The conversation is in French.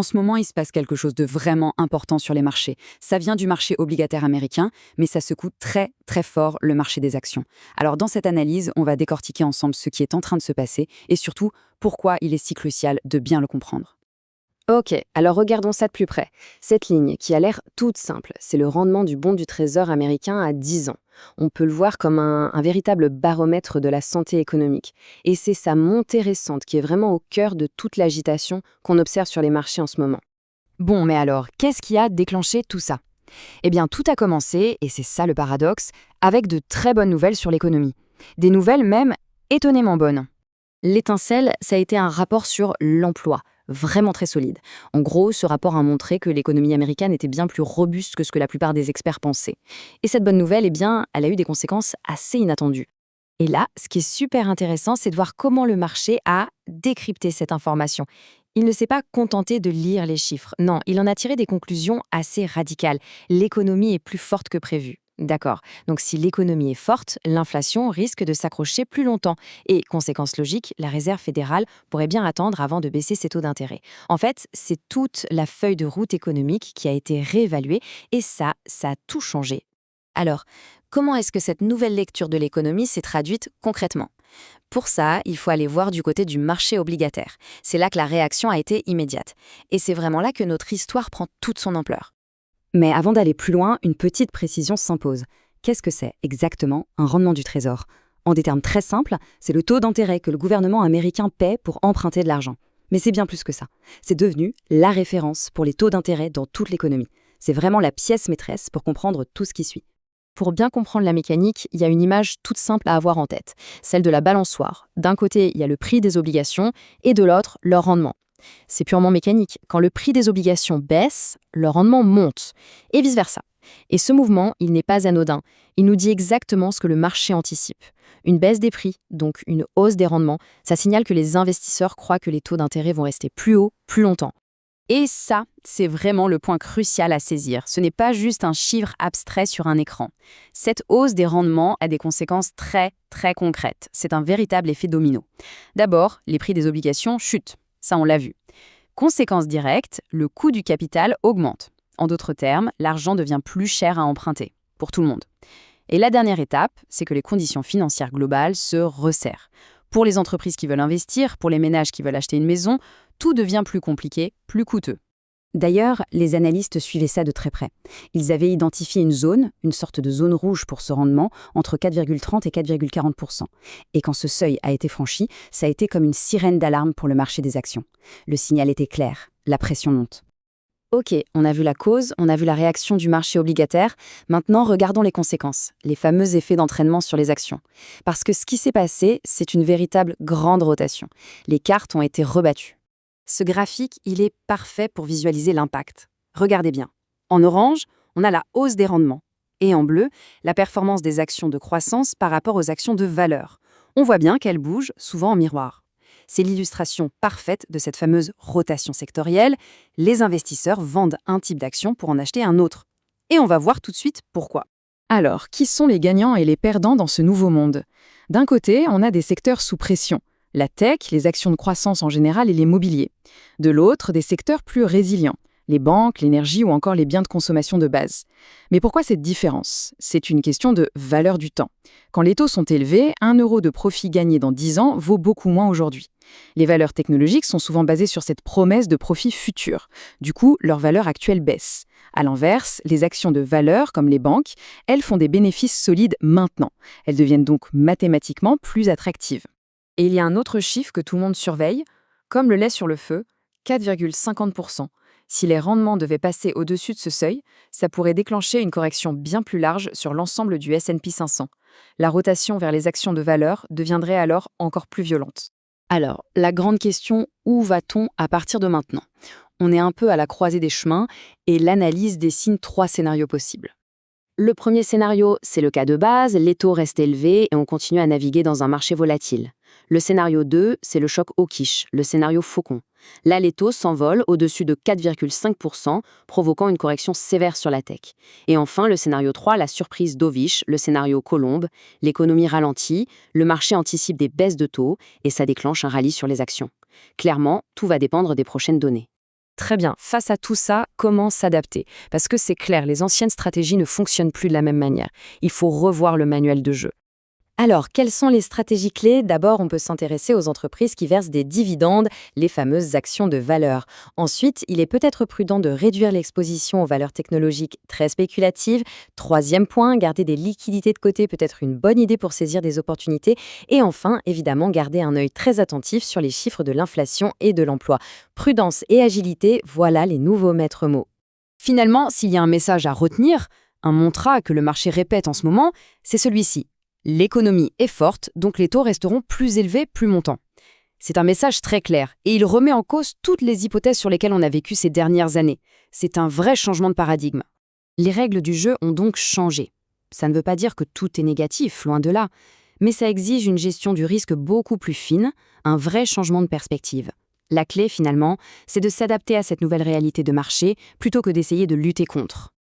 En ce moment, il se passe quelque chose de vraiment important sur les marchés. Ça vient du marché obligataire américain, mais ça secoue très, très fort le marché des actions. Alors dans cette analyse, on va décortiquer ensemble ce qui est en train de se passer et surtout pourquoi il est si crucial de bien le comprendre. Ok, alors regardons ça de plus près. Cette ligne, qui a l'air toute simple, c'est le rendement du bond du Trésor américain à 10 ans. On peut le voir comme un véritable baromètre de la santé économique. Et c'est sa montée récente qui est vraiment au cœur de toute l'agitation qu'on observe sur les marchés en ce moment. Bon, mais alors, qu'est-ce qui a déclenché tout ça? Eh bien, tout a commencé, et c'est ça le paradoxe, avec de très bonnes nouvelles sur l'économie. Des nouvelles même étonnamment bonnes. L'étincelle, ça a été un rapport sur l'emploi, vraiment très solide. En gros, ce rapport a montré que l'économie américaine était bien plus robuste que ce que la plupart des experts pensaient. Et cette bonne nouvelle, eh bien, elle a eu des conséquences assez inattendues. Et là, ce qui est super intéressant, c'est de voir comment le marché a décrypté cette information. Il ne s'est pas contenté de lire les chiffres. Non, il en a tiré des conclusions assez radicales. L'économie est plus forte que prévu. D'accord. Donc si l'économie est forte, l'inflation risque de s'accrocher plus longtemps. Et conséquence logique, la Réserve fédérale pourrait bien attendre avant de baisser ses taux d'intérêt. En fait, c'est toute la feuille de route économique qui a été réévaluée et ça a tout changé. Alors, comment est-ce que cette nouvelle lecture de l'économie s'est traduite concrètement? Pour ça, il faut aller voir du côté du marché obligataire. C'est là que la réaction a été immédiate. Et c'est vraiment là que notre histoire prend toute son ampleur. Mais avant d'aller plus loin, une petite précision s'impose. Qu'est-ce que c'est exactement un rendement du Trésor? En des termes très simples, c'est le taux d'intérêt que le gouvernement américain paie pour emprunter de l'argent. Mais c'est bien plus que ça. C'est devenu la référence pour les taux d'intérêt dans toute l'économie. C'est vraiment la pièce maîtresse pour comprendre tout ce qui suit. Pour bien comprendre la mécanique, il y a une image toute simple à avoir en tête, celle de la balançoire. D'un côté, il y a le prix des obligations et de l'autre, leur rendement. C'est purement mécanique. Quand le prix des obligations baisse, le rendement monte, et vice-versa. Et ce mouvement, il n'est pas anodin. Il nous dit exactement ce que le marché anticipe. Une baisse des prix, donc une hausse des rendements, ça signale que les investisseurs croient que les taux d'intérêt vont rester plus hauts, plus longtemps. Et ça, c'est vraiment le point crucial à saisir. Ce n'est pas juste un chiffre abstrait sur un écran. Cette hausse des rendements a des conséquences très, très concrètes. C'est un véritable effet domino. D'abord, les prix des obligations chutent. Ça, on l'a vu. Conséquence directe, le coût du capital augmente. En d'autres termes, l'argent devient plus cher à emprunter, pour tout le monde. Et la dernière étape, c'est que les conditions financières globales se resserrent. Pour les entreprises qui veulent investir, pour les ménages qui veulent acheter une maison, tout devient plus compliqué, plus coûteux. D'ailleurs, les analystes suivaient ça de très près. Ils avaient identifié une zone, une sorte de zone rouge pour ce rendement, entre 4,30 et 4,40%. Et quand ce seuil a été franchi, ça a été comme une sirène d'alarme pour le marché des actions. Le signal était clair, la pression monte. Ok, on a vu la cause, on a vu la réaction du marché obligataire. Maintenant, regardons les conséquences, les fameux effets d'entraînement sur les actions. Parce que ce qui s'est passé, c'est une véritable grande rotation. Les cartes ont été rebattues. Ce graphique, il est parfait pour visualiser l'impact. Regardez bien. En orange, on a la hausse des rendements. Et en bleu, la performance des actions de croissance par rapport aux actions de valeur. On voit bien qu'elles bougent, souvent en miroir. C'est l'illustration parfaite de cette fameuse rotation sectorielle. Les investisseurs vendent un type d'action pour en acheter un autre. Et on va voir tout de suite pourquoi. Alors, qui sont les gagnants et les perdants dans ce nouveau monde? D'un côté, on a des secteurs sous pression. La tech, les actions de croissance en général et les mobiliers. De l'autre, des secteurs plus résilients, les banques, l'énergie ou encore les biens de consommation de base. Mais pourquoi cette différence? C'est une question de valeur du temps. Quand les taux sont élevés, 1 euro de profit gagné dans 10 ans vaut beaucoup moins aujourd'hui. Les valeurs technologiques sont souvent basées sur cette promesse de profit futur. Du coup, leur valeur actuelle baisse. À l'inverse, les actions de valeur, comme les banques, elles font des bénéfices solides maintenant. Elles deviennent donc mathématiquement plus attractives. Et il y a un autre chiffre que tout le monde surveille, comme le lait sur le feu, 4,50%. Si les rendements devaient passer au-dessus de ce seuil, ça pourrait déclencher une correction bien plus large sur l'ensemble du S&P 500. La rotation vers les actions de valeur deviendrait alors encore plus violente. Alors, la grande question, où va-t-on à partir de maintenant? On est un peu à la croisée des chemins et l'analyse dessine 3 scénarios possibles. Le premier scénario, c'est le cas de base, les taux restent élevés et on continue à naviguer dans un marché volatile. Le scénario 2, c'est le choc hawkish, le scénario faucon. Là, les taux s'envolent au-dessus de 4,5%, provoquant une correction sévère sur la tech. Et enfin, le scénario 3, la surprise dovish, le scénario colombe, l'économie ralentit, le marché anticipe des baisses de taux et ça déclenche un rallye sur les actions. Clairement, tout va dépendre des prochaines données. Très bien, face à tout ça, comment s'adapter? Parce que c'est clair, les anciennes stratégies ne fonctionnent plus de la même manière. Il faut revoir le manuel de jeu. Alors, quelles sont les stratégies clés? D'abord, on peut s'intéresser aux entreprises qui versent des dividendes, les fameuses actions de valeur. Ensuite, il est peut-être prudent de réduire l'exposition aux valeurs technologiques très spéculatives. Troisième point, garder des liquidités de côté peut être une bonne idée pour saisir des opportunités. Et enfin, évidemment, garder un œil très attentif sur les chiffres de l'inflation et de l'emploi. Prudence et agilité, voilà les nouveaux maîtres mots. Finalement, s'il y a un message à retenir, un mantra que le marché répète en ce moment, c'est celui-ci. L'économie est forte, donc les taux resteront plus élevés plus longtemps. C'est un message très clair, et il remet en cause toutes les hypothèses sur lesquelles on a vécu ces dernières années. C'est un vrai changement de paradigme. Les règles du jeu ont donc changé. Ça ne veut pas dire que tout est négatif, loin de là, mais ça exige une gestion du risque beaucoup plus fine, un vrai changement de perspective. La clé, finalement, c'est de s'adapter à cette nouvelle réalité de marché plutôt que d'essayer de lutter contre.